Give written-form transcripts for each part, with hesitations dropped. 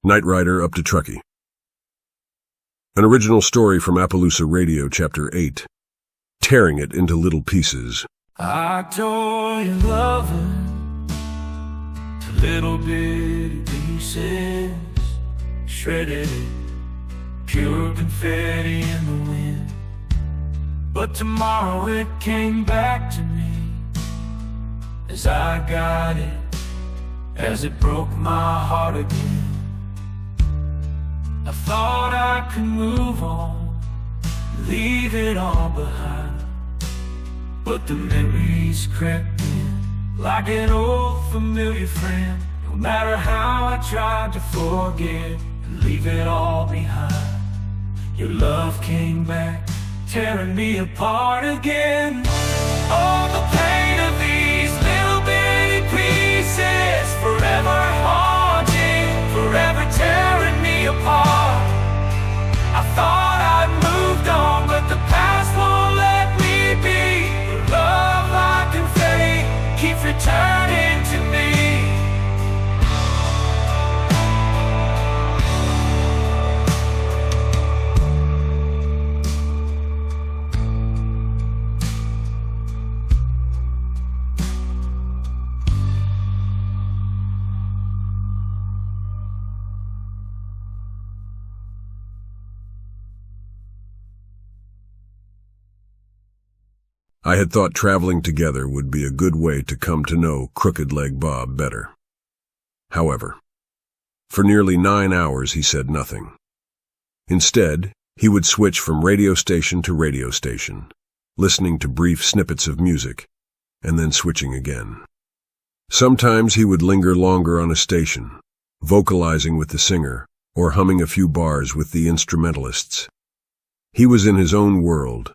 Night Rider up to Truckee. An original story from Appaloosa Radio, Chapter 8. Tearing it into little pieces. I tore your loving to little bitty pieces, shredded it, pure confetti in the wind. But tomorrow it came back to me as I got it, as it broke my heart again. I thought I could move on, leave it all behind, but the memories crept in like an old familiar friend. No matter how I tried to forget and leave it all behind, your love came back, tearing me apart again. Oh, the pain of these little bitty pieces, forever haunting, forever tearing me apart. I thought I'd moved on, but the past won't let me be. Love like confetti keeps returning to me. I had thought traveling together would be a good way to come to know Crooked Leg Bob better. However, for nearly 9 hours he said nothing. Instead, he would switch from radio station to radio station, listening to brief snippets of music, and then switching again. Sometimes he would linger longer on a station, vocalizing with the singer or humming a few bars with the instrumentalists. He was in his own world,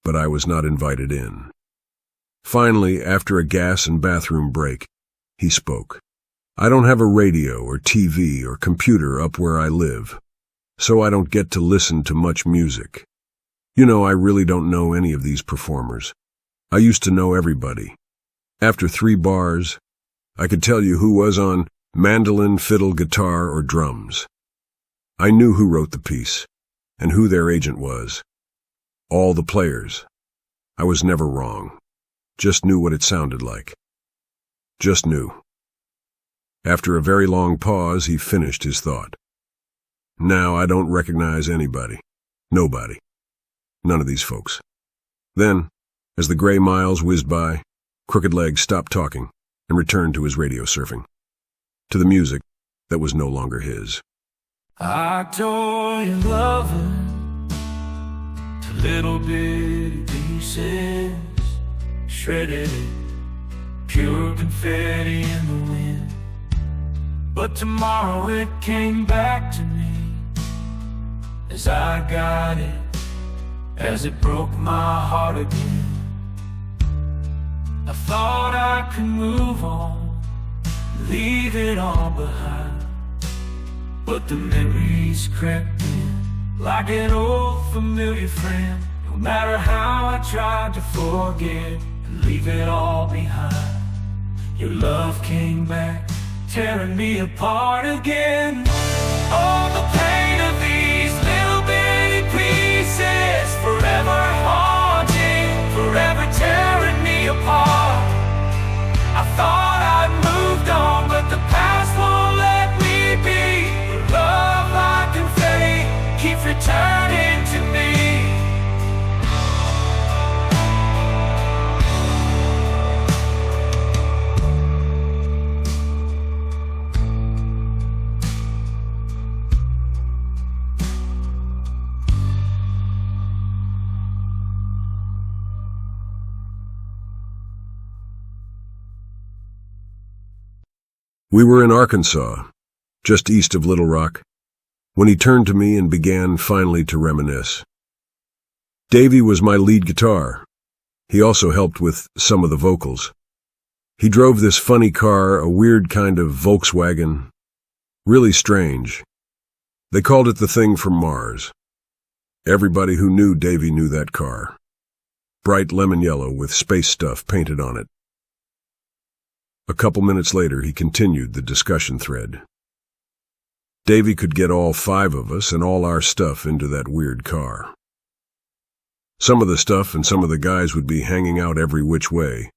but I was not invited in. Finally, after a gas and bathroom break, he spoke. I don't have a radio or TV or computer up where I live, so I don't get to listen to much music. You know, I really don't know any of these performers. I used to know everybody. After 3 bars, I could tell you who was on mandolin, fiddle, guitar, or drums. I knew who wrote the piece, and who their agent was. All the players. I was never wrong. Just knew what it sounded like. Just knew. After a very long pause, he finished his thought. Now I don't recognize anybody. Nobody. None of these folks. Then, as the gray miles whizzed by, Crooked Leg stopped talking and returned to his radio surfing, to the music that was no longer his. I tore your loving little bitty pieces, shredded it, pure confetti in the wind. But tomorrow it came back to me as I got it, as it broke my heart again. I thought I could move on, leave it all behind, but the memories crept in like an old familiar friend. No matter how I tried to forget and leave it all behind, your love came back, tearing me apart again. Oh, the pain of these little bitty pieces, forever haunting, forever tearing me apart. I thought I'd moved on, but the past won't let me be. Love like confetti keeps returning to me. We were in Arkansas, just east of Little Rock, when he turned to me and began finally to reminisce. Davie was my lead guitar. He also helped with some of the vocals. He drove this funny car, a weird kind of Volkswagen. Really strange. They called it the thing from Mars. Everybody who knew Davie knew that car. Bright lemon yellow with space stuff painted on it. A couple minutes later, he continued the discussion thread. Davie could get all 5 of us and all our stuff into that weird car. Some of the stuff and some of the guys would be hanging out every which way,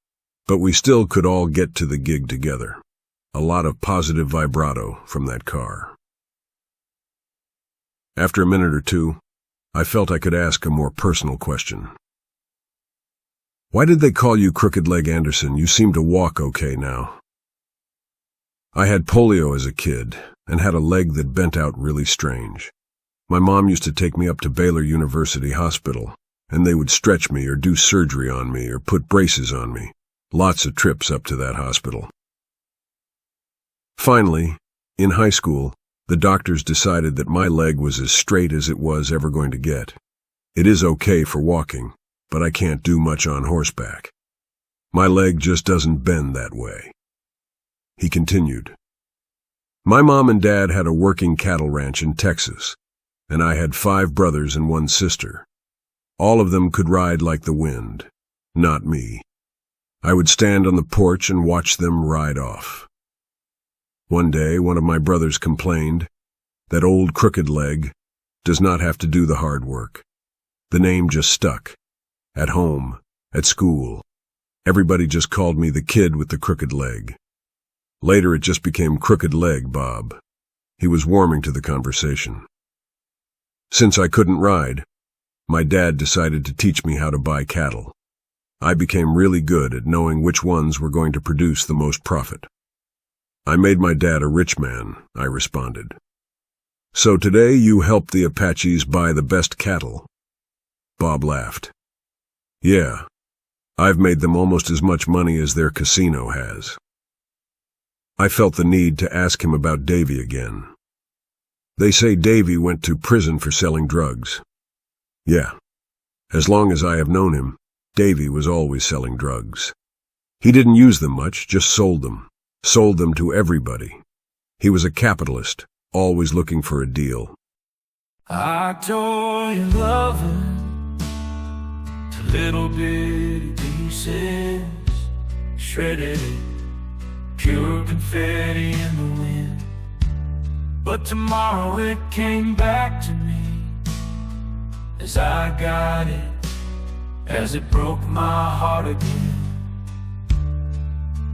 but we still could all get to the gig together. A lot of positive vibrato from that car. After a minute or two, I felt I could ask a more personal question. Why did they call you Crooked Leg Anderson? You seem to walk okay now. I had polio as a kid and had a leg that bent out really strange. My mom used to take me up to Baylor University Hospital, and they would stretch me or do surgery on me or put braces on me. Lots of trips up to that hospital. Finally, in high school, the doctors decided that my leg was as straight as it was ever going to get. It is okay for walking, but I can't do much on horseback. My leg just doesn't bend that way. He continued. My mom and dad had a working cattle ranch in Texas, and I had 5 brothers and 1 sister. All of them could ride like the wind. Not me. I would stand on the porch and watch them ride off. One day, one of my brothers complained that old Crooked Leg does not have to do the hard work. The name just stuck. At home, at school, everybody just called me the kid with the crooked leg. Later, it just became Crooked Leg Bob. He was warming to the conversation. Since I couldn't ride, my dad decided to teach me how to buy cattle. I became really good at knowing which ones were going to produce the most profit. I made my dad a rich man, I responded. So today you help the Apaches buy the best cattle? Bob laughed. Yeah, I've made them almost as much money as their casino has. I felt the need to ask him about Davie again. They say Davie went to prison for selling drugs. Yeah, as long as I have known him, Davie was always selling drugs. He didn't use them much, just sold them. Sold them to everybody. He was a capitalist, always looking for a deal. I tore your loving to little bitty pieces, shredded it, pure confetti in the wind. But tomorrow it came back to me as I got it, as it broke my heart again.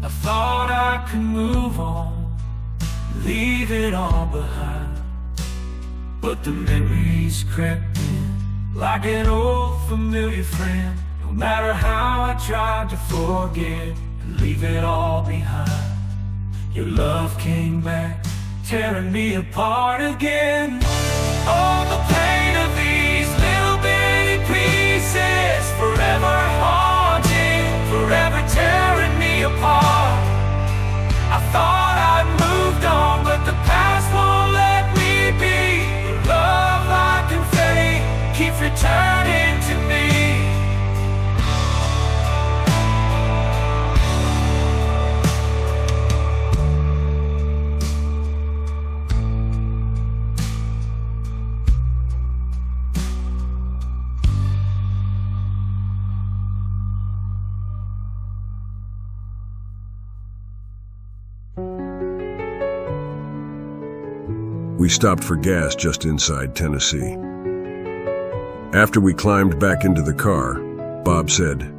I thought I could move on, leave it all behind, but the memories crept in like an old familiar friend. No matter how I tried to forget and leave it all behind, your love came back, tearing me apart again. Oh, the pain of these little bitty pieces, forever haunting, forever tearing me apart. I thought I'd moved on, but the past won't let me be. Your love like confetti keeps returning to me. We stopped for gas just inside Tennessee. After we climbed back into the car, Bob said,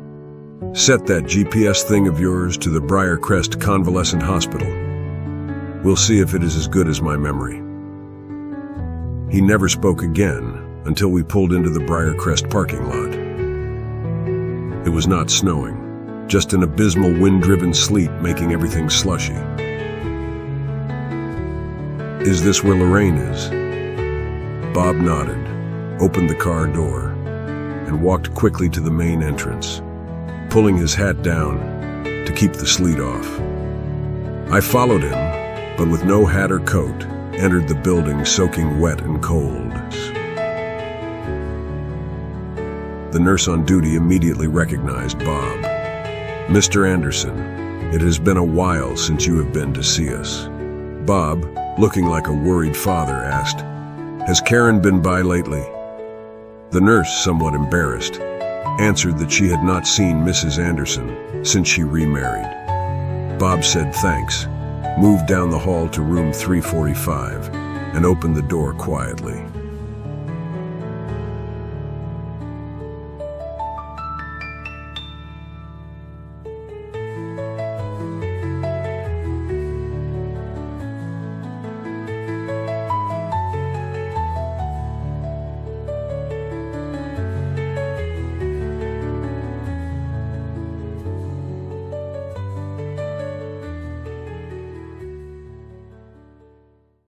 "Set that GPS thing of yours to the Briarcrest Convalescent Hospital. We'll see if it is as good as my memory." He never spoke again until we pulled into the Briarcrest parking lot. It was not snowing, just an abysmal wind-driven sleet making everything slushy. "Is this where Lorraine is?" Bob nodded, opened the car door, and walked quickly to the main entrance, pulling his hat down to keep the sleet off. I followed him, but with no hat or coat, entered the building soaking wet and cold. The nurse on duty immediately recognized Bob. "Mr. Anderson, it has been a while since you have been to see us." Bob, looking like a worried father, asked, "Has Karen been by lately?" The nurse, somewhat embarrassed, answered that she had not seen Mrs. Anderson since she remarried. Bob said thanks, moved down the hall to room 345, and opened the door quietly.